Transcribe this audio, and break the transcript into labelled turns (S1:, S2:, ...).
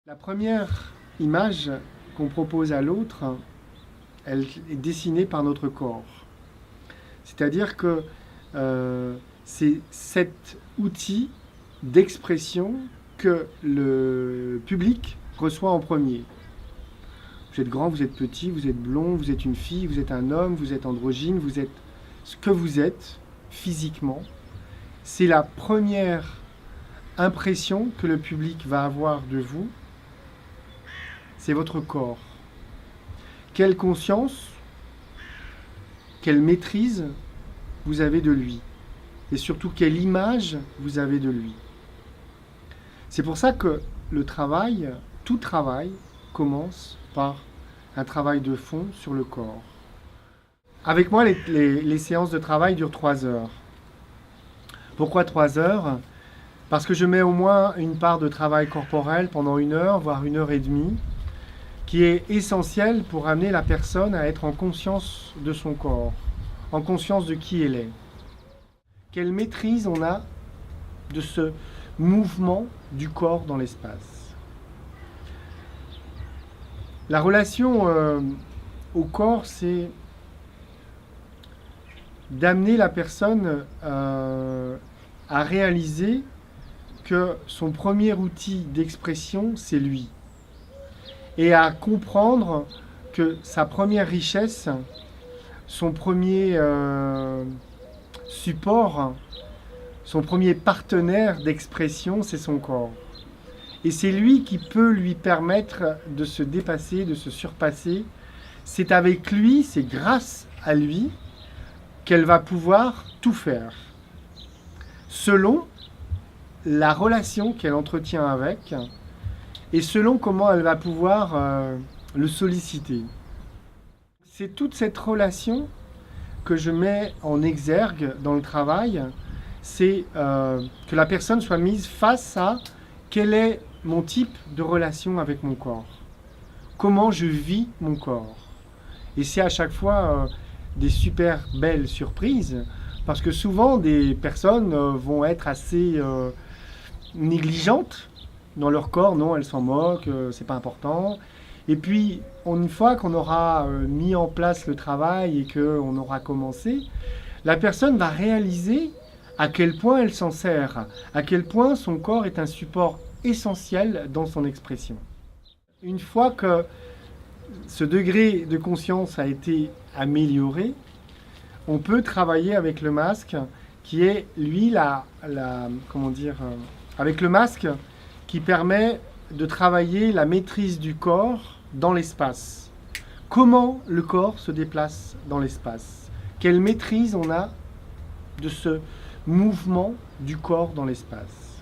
S1: La première image qu'on propose à l'autre, elle est dessinée par notre corps. C'est-à-dire que c'est cet outil d'expression que le public reçoit en premier. Vous êtes grand, vous êtes petit, vous êtes blond, vous êtes une fille, vous êtes un homme, vous êtes androgyne, vous êtes ce que vous êtes physiquement. C'est la première impression que le public va avoir de vous. C'est votre corps. Quelle conscience, quelle maîtrise vous avez de lui. Et surtout, quelle image vous avez de lui. C'est pour ça que le travail, tout travail, commence par un travail de fond sur le corps. Avec moi, les séances de travail durent 3 heures. Pourquoi 3 heures ? Parce que je mets au moins une part de travail corporel pendant 1 heure, voire 1 heure et demie, qui est essentiel pour amener la personne à être en conscience de son corps, en conscience de qui elle est. Quelle maîtrise on a de ce mouvement du corps dans l'espace. La relation au corps, c'est d'amener la personne à réaliser que son premier outil d'expression, c'est lui. Et à comprendre que sa première richesse, son premier support, son premier partenaire d'expression, c'est son corps. Et c'est lui qui peut lui permettre de se dépasser, de se surpasser. C'est avec lui, c'est grâce à lui qu'elle va pouvoir tout faire, selon la relation qu'elle entretient avec et selon comment elle va pouvoir le solliciter. C'est toute cette relation que je mets en exergue dans le travail, c'est que la personne soit mise face à quel est mon type de relation avec mon corps, comment je vis mon corps. Et c'est à chaque fois des super belles surprises, parce que souvent des personnes vont être assez négligentes dans leur corps, non, elles s'en moquent, c'est pas important. Et puis, une fois qu'on aura mis en place le travail et qu'on aura commencé, la personne va réaliser à quel point elle s'en sert, à quel point son corps est un support essentiel dans son expression. Une fois que ce degré de conscience a été amélioré, on peut travailler avec le masque qui est, lui, avec le masque qui permet de travailler la maîtrise du corps dans l'espace. Comment le corps se déplace dans l'espace ? Quelle maîtrise on a de ce mouvement du corps dans l'espace ?